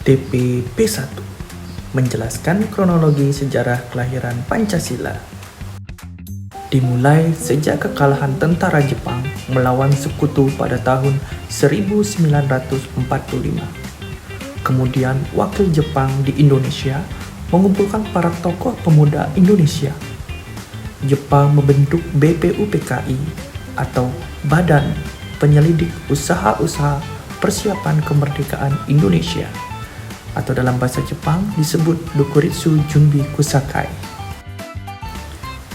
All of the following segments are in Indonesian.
TPP1 menjelaskan kronologi sejarah kelahiran Pancasila. Dimulai sejak kekalahan tentara Jepang melawan sekutu pada tahun 1945. Kemudian wakil Jepang di Indonesia mengumpulkan para tokoh pemuda Indonesia. Jepang membentuk BPUPKI atau Badan Penyelidik Usaha-Usaha Persiapan Kemerdekaan Indonesia, atau dalam bahasa Jepang disebut Dokuritsu Junbi Kusakai.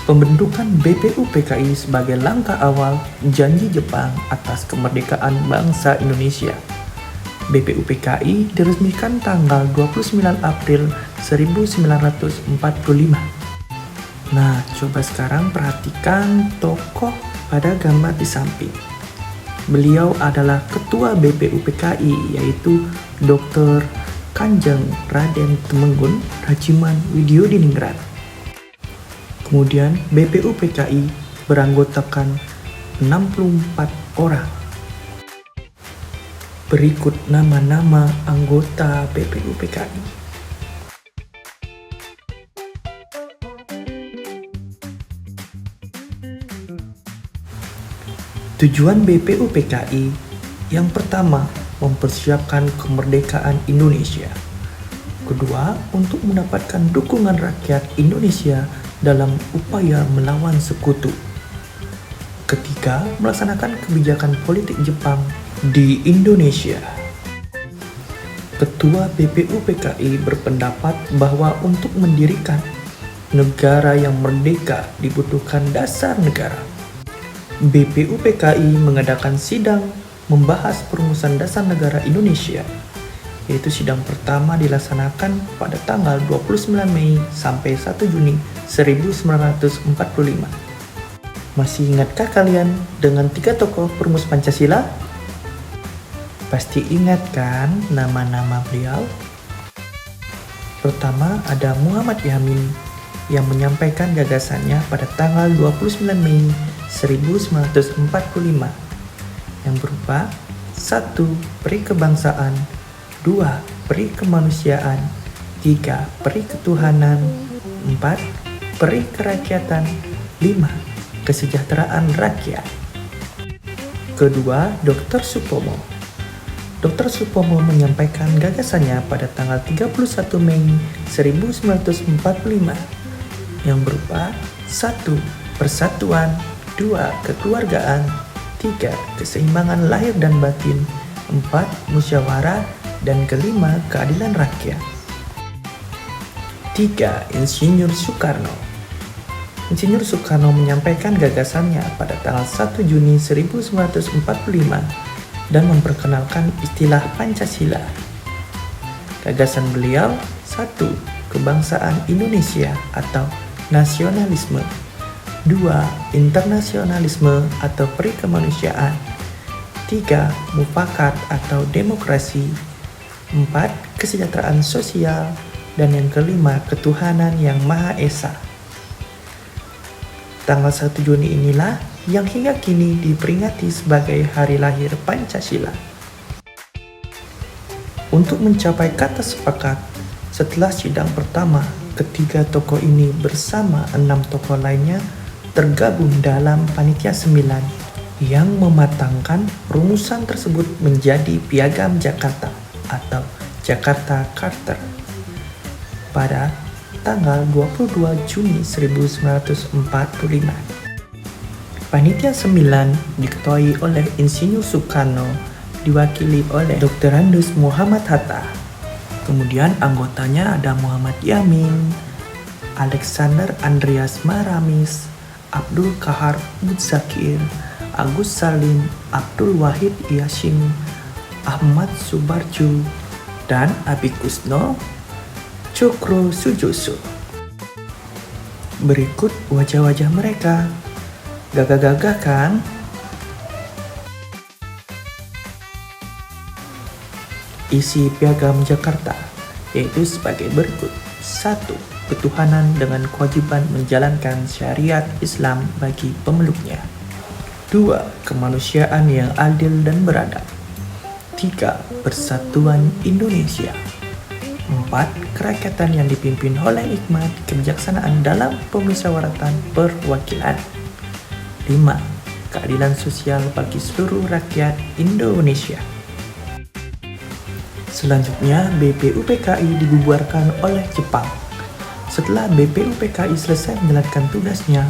Pembentukan BPUPKI sebagai langkah awal janji Jepang atas kemerdekaan bangsa Indonesia. BPUPKI diresmikan tanggal 29 April 1945. Nah, coba sekarang perhatikan tokoh pada gambar di samping. Beliau adalah Ketua BPUPKI, yaitu Dr. Kanjeng Raden Temenggung Rajiman Widyodiningrat. Kemudian BPUPKI beranggotakan 64 orang. Berikut nama-nama anggota BPUPKI. Tujuan BPUPKI yang pertama, mempersiapkan kemerdekaan Indonesia. Kedua, untuk mendapatkan dukungan rakyat Indonesia dalam upaya melawan sekutu. Ketiga, melaksanakan kebijakan politik Jepang di Indonesia. Ketua BPUPKI berpendapat bahwa untuk mendirikan negara yang merdeka dibutuhkan dasar negara. BPUPKI mengadakan sidang membahas perumusan dasar negara Indonesia, yaitu sidang pertama dilaksanakan pada tanggal 29 Mei sampai 1 Juni 1945. Masih ingatkah kalian dengan 3 tokoh perumus Pancasila? Pasti ingat kan nama-nama beliau? Pertama ada Muhammad Yamin yang menyampaikan gagasannya pada tanggal 29 Mei 1945 yang berupa 1. Peri kebangsaan, 2. Peri kemanusiaan, 3. Peri ketuhanan, 4. Peri kerakyatan, 5. Kesejahteraan rakyat. Kedua, Dr. Supomo. Dr. Supomo menyampaikan gagasannya pada tanggal 31 Mei 1945 yang berupa 1. Persatuan, 2. Kekeluargaan, 3. Keseimbangan lahir dan batin, 4. Musyawarah, dan kelima, keadilan rakyat. 3. Insinyur Soekarno. Insinyur Soekarno menyampaikan gagasannya pada tanggal 1 Juni 1945 dan memperkenalkan istilah Pancasila. Gagasan beliau 1. Kebangsaan Indonesia atau nasionalisme, 2. Internasionalisme atau peri kemanusiaan, 3. Mufakat atau demokrasi, 4. Kesejahteraan sosial, dan yang kelima, ketuhanan yang Maha Esa. Tanggal 1 Juni inilah yang hingga kini diperingati sebagai hari lahir Pancasila. Untuk mencapai kata sepakat, setelah sidang pertama, ketiga tokoh ini bersama 6 tokoh lainnya tergabung dalam Panitia 9 yang mematangkan rumusan tersebut menjadi Piagam Jakarta atau Jakarta Charter pada tanggal 22 Juni 1945. Panitia 9 diketuai oleh Insinyur Soekarno, diwakili oleh Dr. Andes Muhammad Hatta. Kemudian anggotanya ada Muhammad Yamin, Alexander Andreas Maramis, Abdul Kahar Muzakir, Agus Salim, Abdul Wahid Yasin, Ahmad Subarju, dan Abi Kusno Cokro Sujoso. Berikut wajah-wajah mereka. Gagah-gagah kan? Isi Piagam Jakarta yaitu sebagai berikut. 1. Ketuhanan dengan kewajiban menjalankan syariat Islam bagi pemeluknya. 2. Kemanusiaan yang adil dan beradab. 3. Persatuan Indonesia. 4. Kerakyatan yang dipimpin oleh hikmat kebijaksanaan dalam pemusyawaratan perwakilan. 5. Keadilan sosial bagi seluruh rakyat Indonesia. Selanjutnya, BPUPKI dibubarkan oleh Jepang. Setelah BPUPKI selesai menjalankan tugasnya,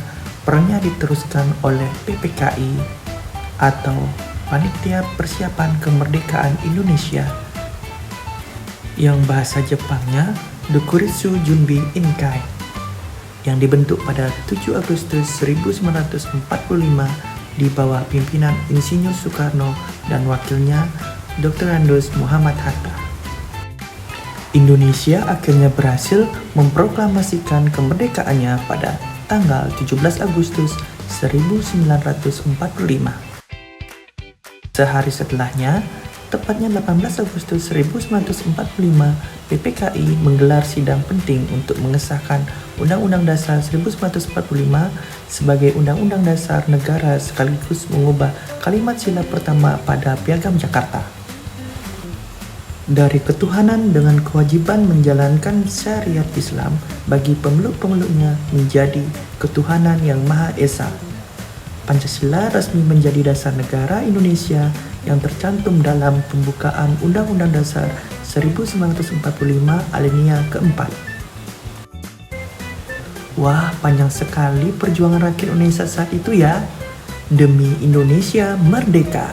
perannya diteruskan oleh PPKI atau Panitia Persiapan Kemerdekaan Indonesia, yang bahasa Jepangnya Dokuritsu Junbi Inkai, yang dibentuk pada 7 Agustus 1945 di bawah pimpinan Insinyur Soekarno dan wakilnya Dr. Andos Muhammad Hatta. Indonesia akhirnya berhasil memproklamasikan kemerdekaannya pada tanggal 17 Agustus 1945. Sehari setelahnya, tepatnya 18 Agustus 1945, PPKI menggelar sidang penting untuk mengesahkan Undang-Undang Dasar 1945 sebagai Undang-Undang Dasar Negara sekaligus mengubah kalimat sila pertama pada Piagam Jakarta. Dari ketuhanan dengan kewajiban menjalankan syariat Islam bagi pemeluk-pemeluknya menjadi ketuhanan yang Maha Esa. Pancasila resmi menjadi dasar negara Indonesia yang tercantum dalam pembukaan Undang-Undang Dasar 1945 alinea keempat. Wah, panjang sekali perjuangan rakyat Indonesia saat itu ya, demi Indonesia merdeka.